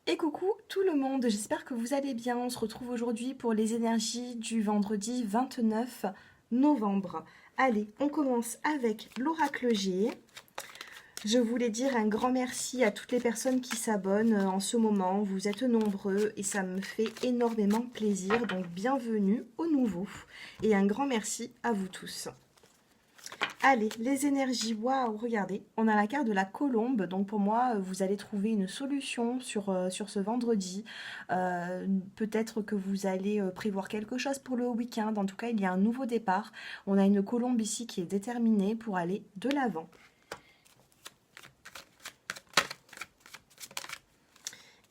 Et coucou tout le monde, j'espère que vous allez bien. On se retrouve aujourd'hui pour les énergies du vendredi 29 novembre. Allez, on commence avec l'oracle G. Je voulais dire un grand merci à toutes les personnes qui s'abonnent en ce moment. Vous êtes nombreux et ça me fait énormément plaisir. Donc bienvenue aux nouveaux et un grand merci à vous tous. Allez, les énergies, waouh, regardez, on a la carte de la colombe, donc pour moi, vous allez trouver une solution sur ce vendredi. Peut-être que vous allez prévoir quelque chose pour le week-end, en tout cas, il y a un nouveau départ. On a une colombe ici qui est déterminée pour aller de l'avant.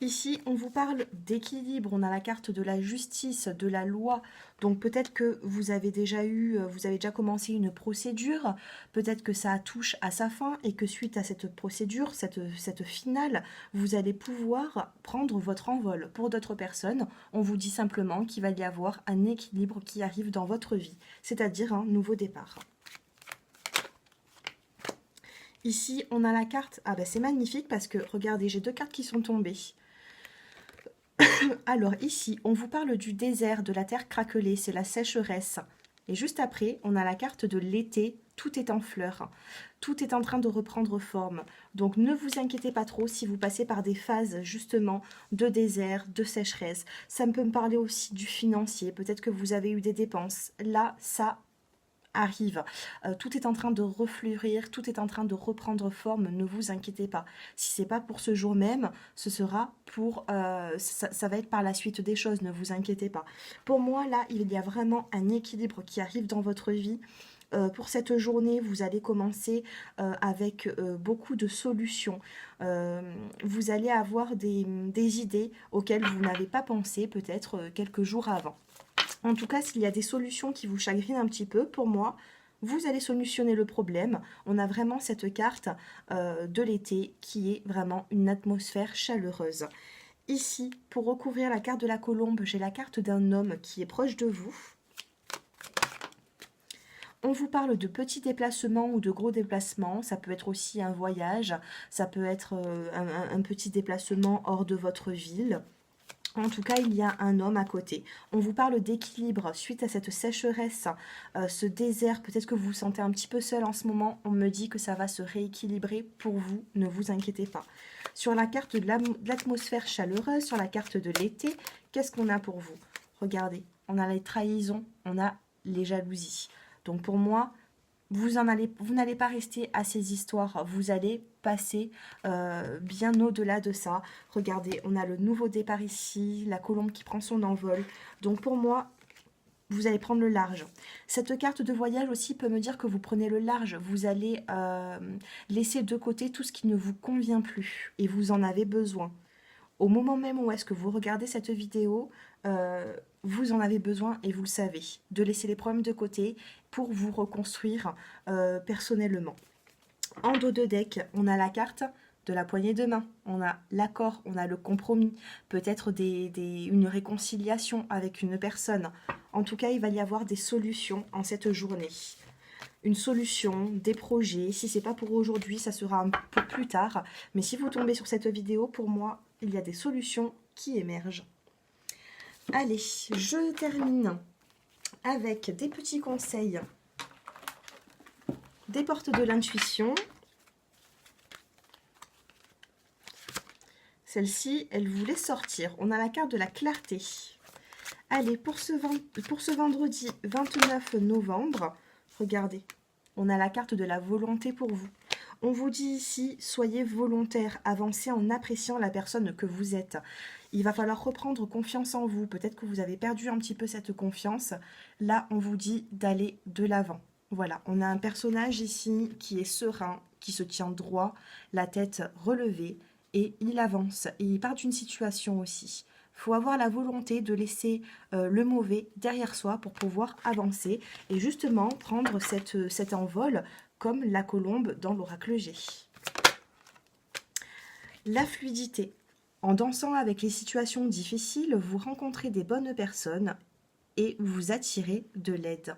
Ici, on vous parle d'équilibre, on a la carte de la justice, de la loi, donc peut-être que vous avez déjà commencé une procédure, peut-être que ça touche à sa fin et que suite à cette procédure, cette finale, vous allez pouvoir prendre votre envol. Pour d'autres personnes, on vous dit simplement qu'il va y avoir un équilibre qui arrive dans votre vie, c'est-à-dire un nouveau départ. Ici, on a la carte, ah ben c'est magnifique parce que, regardez, j'ai deux cartes qui sont tombées. Alors ici, on vous parle du désert, de la terre craquelée, c'est la sécheresse. Et juste après, on a la carte de l'été, tout est en fleurs. Tout est en train de reprendre forme. Donc ne vous inquiétez pas trop si vous passez par des phases justement de désert, de sécheresse. Ça peut me parler aussi du financier, peut-être que vous avez eu des dépenses. Là, ça arrive. Tout est en train de refleurir, tout est en train de reprendre forme, ne vous inquiétez pas. Si c'est pas pour ce jour même, ce sera pour... ça va être par la suite des choses, ne vous inquiétez pas. Pour moi, là, il y a vraiment un équilibre qui arrive dans votre vie. Pour cette journée, vous allez commencer avec beaucoup de solutions. Vous allez avoir des idées auxquelles vous n'avez pas pensé peut-être quelques jours avant. En tout cas, s'il y a des solutions qui vous chagrinent un petit peu, pour moi, vous allez solutionner le problème. On a vraiment cette carte de l'été qui est vraiment une atmosphère chaleureuse. Ici, pour recouvrir la carte de la colombe, j'ai la carte d'un homme qui est proche de vous. On vous parle de petits déplacements ou de gros déplacements. Ça peut être aussi un voyage, ça peut être un petit déplacement hors de votre ville. En tout cas, il y a un homme à côté. On vous parle d'équilibre suite à cette sécheresse, ce désert. Peut-être que vous vous sentez un petit peu seul en ce moment. On me dit que ça va se rééquilibrer pour vous. Ne vous inquiétez pas. Sur la carte de l'atmosphère chaleureuse, sur la carte de l'été, qu'est-ce qu'on a pour vous? Regardez, on a les trahisons, on a les jalousies. Donc pour moi, vous n'allez pas rester à ces histoires, vous allez passer bien au-delà de ça. Regardez, on a le nouveau départ ici, la colombe qui prend son envol. Donc pour moi, vous allez prendre le large. Cette carte de voyage aussi peut me dire que vous prenez le large. Vous allez laisser de côté tout ce qui ne vous convient plus et vous en avez besoin. Au moment même où est-ce que vous regardez cette vidéo, vous en avez besoin et vous le savez, de laisser les problèmes de côté pour vous reconstruire personnellement. En dos de deck, on a la carte de la poignée de main, on a l'accord, on a le compromis, peut-être une réconciliation avec une personne. En tout cas, il va y avoir des solutions en cette journée. Une solution, des projets. Si c'est pas pour aujourd'hui, ça sera un peu plus tard. Mais si vous tombez sur cette vidéo, pour moi, il y a des solutions qui émergent. Allez, je termine avec des petits conseils, des portes de l'intuition. Celle-ci, elle voulait sortir. On a la carte de la clarté. Allez, pour ce vendredi 29 novembre, regardez, on a la carte de la volonté pour vous. On vous dit ici, soyez volontaire, avancez en appréciant la personne que vous êtes. Il va falloir reprendre confiance en vous. Peut-être que vous avez perdu un petit peu cette confiance. Là, on vous dit d'aller de l'avant. Voilà, on a un personnage ici qui est serein, qui se tient droit, la tête relevée, et il avance. Et il part d'une situation aussi. Il faut avoir la volonté de laisser le mauvais derrière soi pour pouvoir avancer et justement prendre cet envol comme la colombe dans l'oracle G. La fluidité. En dansant avec les situations difficiles, vous rencontrez des bonnes personnes et vous attirez de l'aide.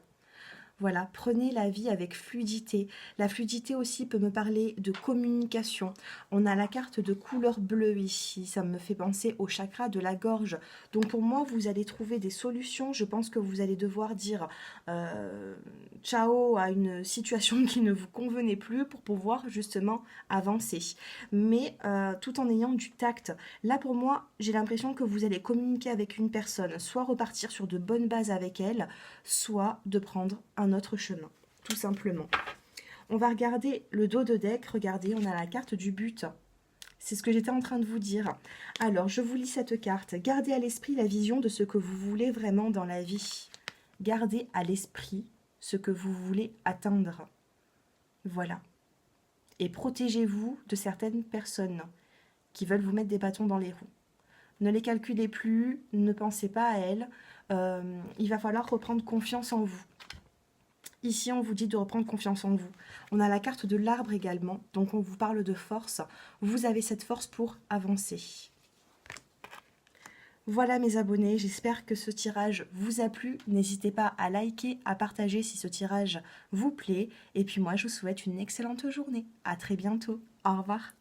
Voilà, prenez la vie avec fluidité. La fluidité aussi peut me parler de communication. On a la carte de couleur bleue ici, ça me fait penser au chakra de la gorge. Donc pour moi, vous allez trouver des solutions. Je pense que vous allez devoir dire ciao à une situation qui ne vous convenait plus pour pouvoir justement avancer. Mais tout en ayant du tact. Là pour moi, j'ai l'impression que vous allez communiquer avec une personne, soit repartir sur de bonnes bases avec elle, soit de prendre un autre chemin, tout simplement. On va regarder le dos de deck. Regardez, on a la carte du but. C'est ce que j'étais en train de vous dire. Alors, je vous lis cette carte. Gardez à l'esprit la vision de ce que vous voulez vraiment dans la vie. Gardez à l'esprit ce que vous voulez atteindre. Voilà. Et protégez-vous de certaines personnes qui veulent vous mettre des bâtons dans les roues. Ne les calculez plus, ne pensez pas à elles. Il va falloir reprendre confiance en vous. Ici, on vous dit de reprendre confiance en vous. On a la carte de l'arbre également, donc on vous parle de force. Vous avez cette force pour avancer. Voilà mes abonnés, j'espère que ce tirage vous a plu. N'hésitez pas à liker, à partager si ce tirage vous plaît. Et puis moi, je vous souhaite une excellente journée. À très bientôt. Au revoir.